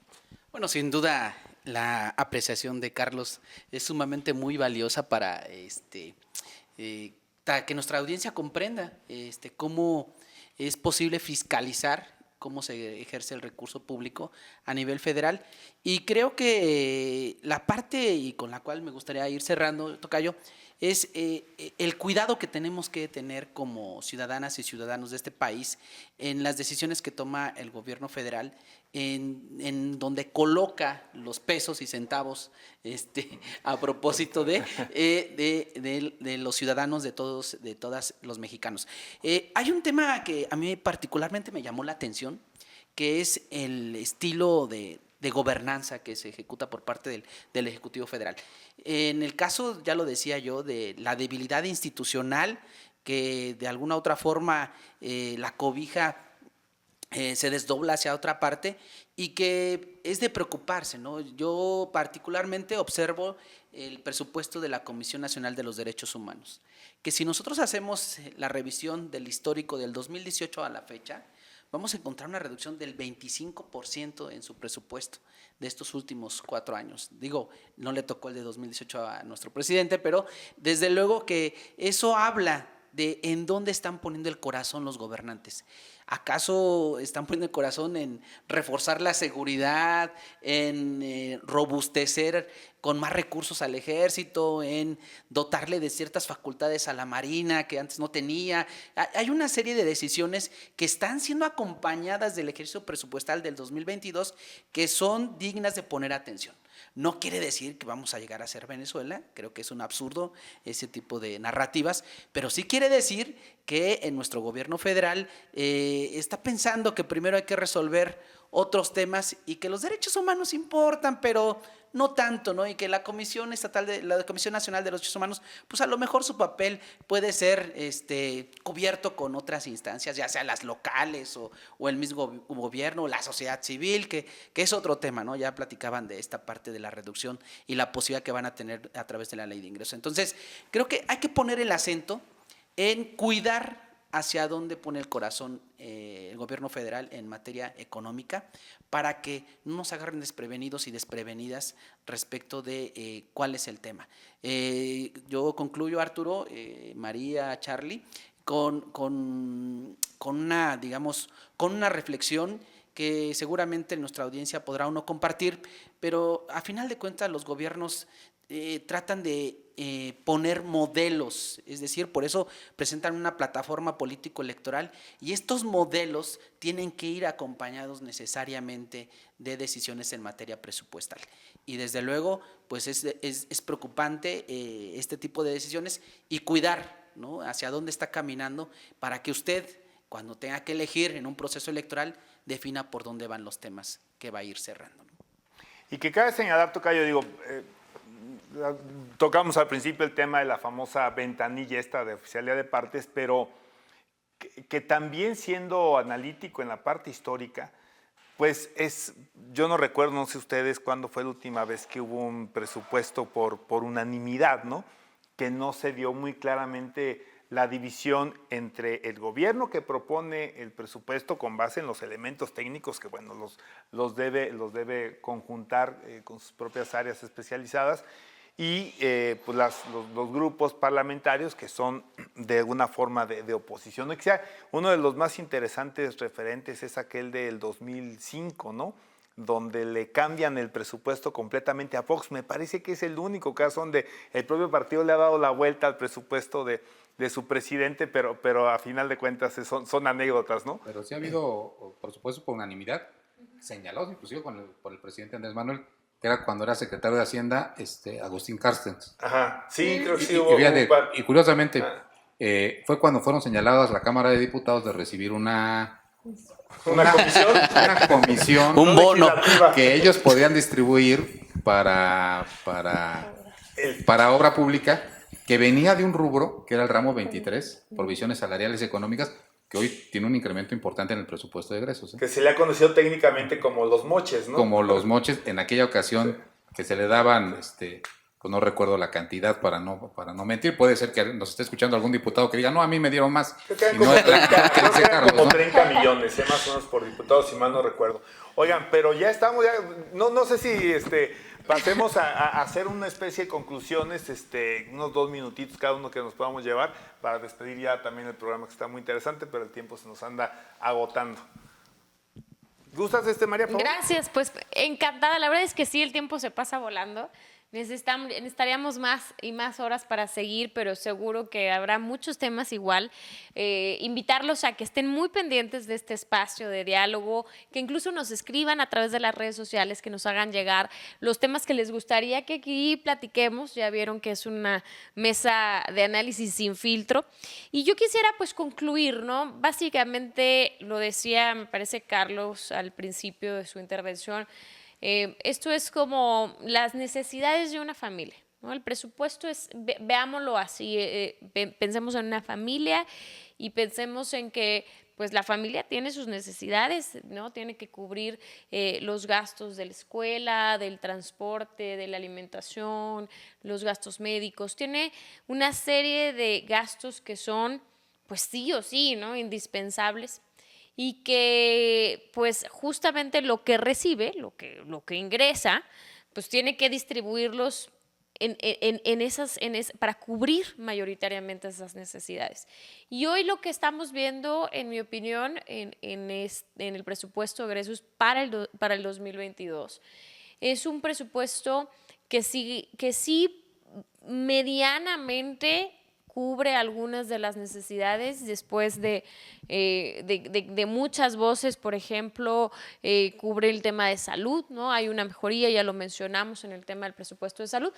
Bueno, sin duda la apreciación de Carlos es sumamente muy valiosa para que nuestra audiencia comprenda cómo es posible fiscalizar cómo se ejerce el recurso público a nivel federal. Y creo que la parte y con la cual me gustaría ir cerrando, Tocayo, es el cuidado que tenemos que tener como ciudadanas y ciudadanos de este país en las decisiones que toma el gobierno federal, en donde coloca los pesos y centavos a propósito de los ciudadanos de todas los mexicanos. Hay un tema que a mí particularmente me llamó la atención, que es el estilo de gobernanza que se ejecuta por parte del Ejecutivo Federal. En el caso, ya lo decía yo, de la debilidad institucional que de alguna otra forma la cobija se desdobla hacia otra parte y que es de preocuparse, ¿no? Yo particularmente observo el presupuesto de la Comisión Nacional de los Derechos Humanos, que si nosotros hacemos la revisión del histórico del 2018 a la fecha, vamos a encontrar una reducción del 25% en su presupuesto de estos últimos 4 años. Digo, no le tocó el de 2018 a nuestro presidente, pero desde luego que eso habla de en dónde están poniendo el corazón los gobernantes. ¿Acaso están poniendo el corazón en reforzar la seguridad, en robustecer con más recursos al ejército, en dotarle de ciertas facultades a la Marina que antes no tenía? Hay una serie de decisiones que están siendo acompañadas del ejercicio presupuestal del 2022 que son dignas de poner atención. No quiere decir que vamos a llegar a ser Venezuela, creo que es un absurdo ese tipo de narrativas, pero sí quiere decir que en nuestro gobierno federal está pensando que primero hay que resolver otros temas y que los derechos humanos importan, pero no tanto, ¿no? Y que la Comisión Nacional de los Derechos Humanos, pues a lo mejor su papel puede ser cubierto con otras instancias, ya sea las locales o el mismo gobierno o la sociedad civil, que es otro tema, ¿no? Ya platicaban de esta parte de la reducción y la posibilidad que van a tener a través de la ley de ingresos. Entonces, creo que hay que poner el acento en cuidar hacia dónde pone el corazón el gobierno federal en materia económica para que no nos agarren desprevenidos y desprevenidas respecto de cuál es el tema. Yo concluyo, Arturo, María, Charlie, con una reflexión que seguramente nuestra audiencia podrá o no compartir, pero a final de cuentas los gobiernos tratan de poner modelos, es decir, por eso presentan una plataforma político-electoral y estos modelos tienen que ir acompañados necesariamente de decisiones en materia presupuestal. Y desde luego, pues es preocupante este tipo de decisiones y cuidar, ¿no?, hacia dónde está caminando para que usted, cuando tenga que elegir en un proceso electoral, defina por dónde van los temas que va a ir cerrando, ¿no? Y que cabe señalar, Tocayo, digo, tocamos al principio el tema de la famosa ventanilla esta de oficialidad de partes, pero que también siendo analítico en la parte histórica, pues yo no recuerdo, no sé ustedes, cuándo fue la última vez que hubo un presupuesto por unanimidad, ¿no? Que no se dio muy claramente la división entre el gobierno que propone el presupuesto con base en los elementos técnicos que, bueno, los debe conjuntar con sus propias áreas especializadas, y pues los grupos parlamentarios que son de alguna forma de oposición. ¿No? Quizá uno de los más interesantes referentes es aquel del 2005, ¿no?, donde le cambian el presupuesto completamente a Fox. Me parece que es el único caso donde el propio partido le ha dado la vuelta al presupuesto de su presidente, pero a final de cuentas son anécdotas, ¿no? Pero sí ha habido, por supuesto, por unanimidad, señalados inclusive por el presidente Andrés Manuel, que era cuando era secretario de Hacienda, Agustín Carstens. Ajá, sí, creo que sí y curiosamente, fue cuando fueron señalados a la Cámara de Diputados de recibir una comisión, un bono que ellos podían distribuir para obra pública, que venía de un rubro que era el ramo 23, provisiones salariales y económicas, que hoy tiene un incremento importante en el presupuesto de egresos. Que se le ha conocido técnicamente como los moches, ¿no? Como los moches, en aquella ocasión que se le daban, pues no recuerdo la cantidad para no mentir, puede ser que nos esté escuchando algún diputado que diga, no, a mí me dieron más. Creo que eran Y como, no es 30, creo que eran Carlos, como ¿no? 30 millones, más o menos por diputado, si mal no recuerdo. Oigan, pero ya estamos, no sé si pasemos a hacer una especie de conclusiones, unos 2 minutitos cada uno que nos podamos llevar para despedir ya también el programa, que está muy interesante, pero el tiempo se nos anda agotando. ¿Gustas María, por favor? Gracias, pues encantada. La verdad es que sí, el tiempo se pasa volando. Necesitaríamos más y más horas para seguir, pero seguro que habrá muchos temas igual. Invitarlos a que estén muy pendientes de este espacio de diálogo, que incluso nos escriban a través de las redes sociales, que nos hagan llegar los temas que les gustaría que aquí platiquemos. Ya vieron que es una mesa de análisis sin filtro. Y yo quisiera pues concluir, ¿no? Básicamente lo decía, me parece, Carlos al principio de su intervención. Esto es como las necesidades de una familia, ¿no? El presupuesto es, veámoslo así, pensemos en una familia y pensemos en que pues la familia tiene sus necesidades, ¿no? Tiene que cubrir los gastos de la escuela, del transporte, de la alimentación, los gastos médicos. Tiene una serie de gastos que son, pues sí o sí, ¿no? Indispensables. Y que pues justamente lo que recibe, lo que ingresa, pues tiene que distribuirlos para cubrir mayoritariamente esas necesidades. Y hoy lo que estamos viendo, en mi opinión, en el presupuesto de egresos para el 2022, es un presupuesto que sí medianamente cubre algunas de las necesidades después de muchas voces. Por ejemplo, cubre el tema de salud, ¿no? Hay una mejoría, ya lo mencionamos en el tema del presupuesto de salud,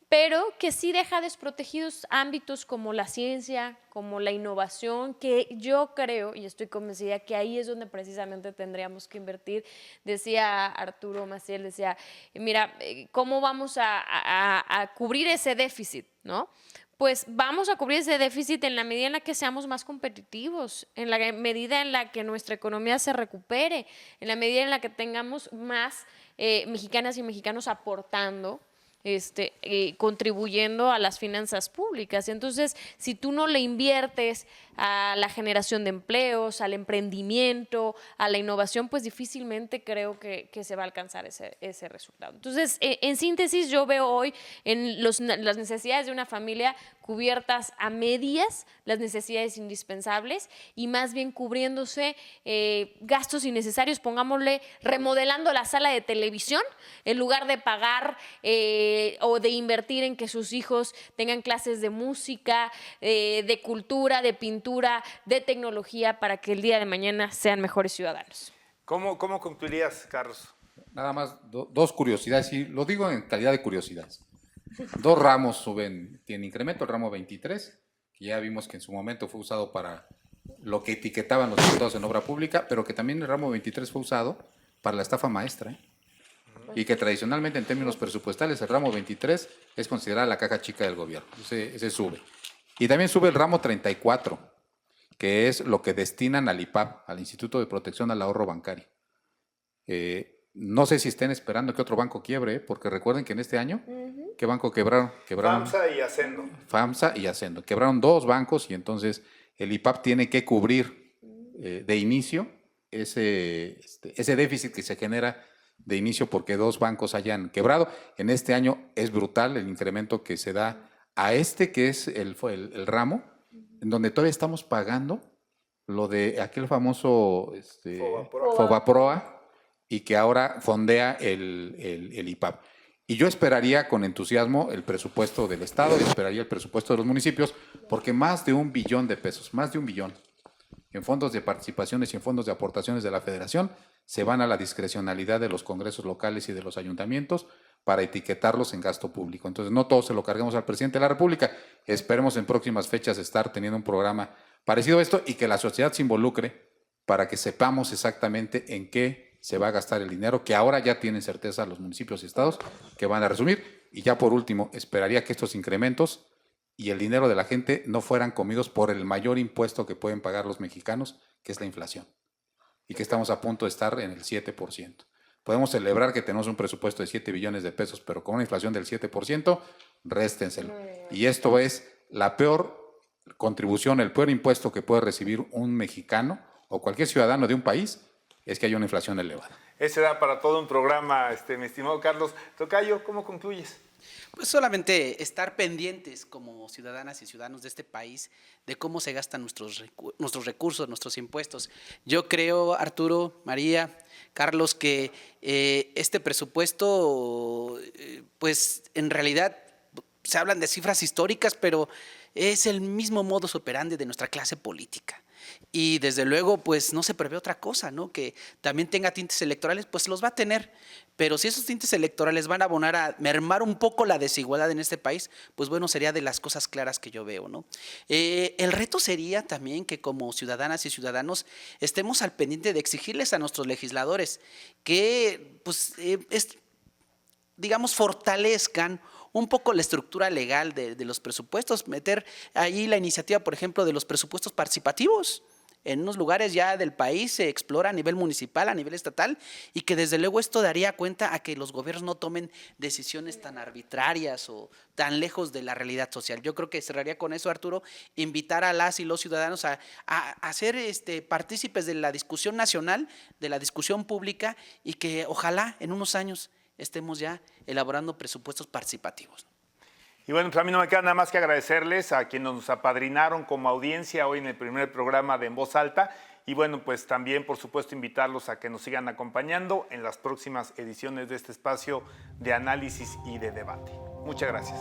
pero que sí deja desprotegidos ámbitos como la ciencia, como la innovación, que yo creo y estoy convencida que ahí es donde precisamente tendríamos que invertir. Decía Arturo Maciel, decía, mira, ¿cómo vamos a cubrir ese déficit, ¿no? Pues vamos a cubrir ese déficit en la medida en la que seamos más competitivos, en la medida en la que nuestra economía se recupere, en la medida en la que tengamos más mexicanas y mexicanos aportando, contribuyendo a las finanzas públicas. Entonces, si tú no le inviertes a la generación de empleos, al emprendimiento, a la innovación, pues difícilmente creo que se va a alcanzar ese resultado. Entonces, en síntesis, yo veo hoy en las necesidades de una familia cubiertas a medias, las necesidades indispensables, y más bien cubriéndose gastos innecesarios, pongámosle, remodelando la sala de televisión, en lugar de pagar o de invertir en que sus hijos tengan clases de música, de cultura, de pintura, de tecnología, para que el día de mañana sean mejores ciudadanos. ¿Cómo concluirías, Carlos? Nada más dos curiosidades, y lo digo en calidad de curiosidades. 2 ramos tienen incremento, el ramo 23, que ya vimos que en su momento fue usado para lo que etiquetaban los diputados en obra pública, pero que también el ramo 23 fue usado para la estafa maestra, y que tradicionalmente en términos presupuestales el ramo 23 es considerada la caja chica del gobierno, ese sube. Y también sube el ramo 34, que es lo que destinan al IPAB, al Instituto de Protección al Ahorro Bancario. No sé si estén esperando que otro banco quiebre, porque recuerden que en este año, ¿qué banco quebraron? FAMSA y Hacendo. FAMSA y Hacendo. Quebraron 2 bancos, y entonces el IPAB tiene que cubrir de inicio ese déficit que se genera de inicio porque 2 bancos hayan quebrado. En este año es brutal el incremento que se da a que es el ramo, en donde todavía estamos pagando lo de aquel famoso Fobaproa, y que ahora fondea el IPAB. Y yo esperaría con entusiasmo el presupuesto del Estado, y esperaría el presupuesto de los municipios, porque más de $1 billón, más de $1 billón, en fondos de participaciones y en fondos de aportaciones de la Federación, se van a la discrecionalidad de los congresos locales y de los ayuntamientos para etiquetarlos en gasto público. Entonces, no todo se lo carguemos al presidente de la República. Esperemos en próximas fechas estar teniendo un programa parecido a esto, y que la sociedad se involucre para que sepamos exactamente en qué se va a gastar el dinero, que ahora ya tienen certeza los municipios y estados que van a resumir. Y ya por último, esperaría que estos incrementos y el dinero de la gente no fueran comidos por el mayor impuesto que pueden pagar los mexicanos, que es la inflación, y que estamos a punto de estar en el 7%. Podemos celebrar que tenemos un presupuesto de 7 billones de pesos, pero con una inflación del 7%, réstenselo. Y esto es la peor contribución, el peor impuesto que puede recibir un mexicano o cualquier ciudadano de un país, es que haya una inflación elevada. Ese da para todo un programa, mi estimado Carlos. Tocayo, ¿cómo concluyes? Pues solamente estar pendientes como ciudadanas y ciudadanos de este país de cómo se gastan nuestros recursos, nuestros impuestos. Yo creo, Arturo, María, Carlos, que este presupuesto, pues en realidad se hablan de cifras históricas, pero es el mismo modus operandi de nuestra clase política. Y desde luego, pues no se prevé otra cosa, ¿no? Que también tenga tintes electorales, pues los va a tener. Pero si esos tintes electorales van a abonar a mermar un poco la desigualdad en este país, pues bueno, sería de las cosas claras que yo veo, ¿no? El reto sería también que como ciudadanas y ciudadanos estemos al pendiente de exigirles a nuestros legisladores que, pues, digamos, fortalezcan un poco la estructura legal de los presupuestos, meter ahí la iniciativa, por ejemplo, de los presupuestos participativos. En unos lugares ya del país se explora a nivel municipal, a nivel estatal, y que desde luego esto daría cuenta a que los gobiernos no tomen decisiones tan arbitrarias o tan lejos de la realidad social. Yo creo que cerraría con eso, Arturo, invitar a las y los ciudadanos a ser partícipes de la discusión nacional, de la discusión pública, y que ojalá en unos años estemos ya elaborando presupuestos participativos. Y bueno, pues a mí no me queda nada más que agradecerles a quienes nos apadrinaron como audiencia hoy en el primer programa de En Voz Alta. Y bueno, pues también, por supuesto, invitarlos a que nos sigan acompañando en las próximas ediciones de este espacio de análisis y de debate. Muchas gracias.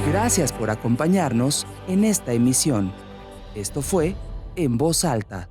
Gracias por acompañarnos en esta emisión. Esto fue En Voz Alta.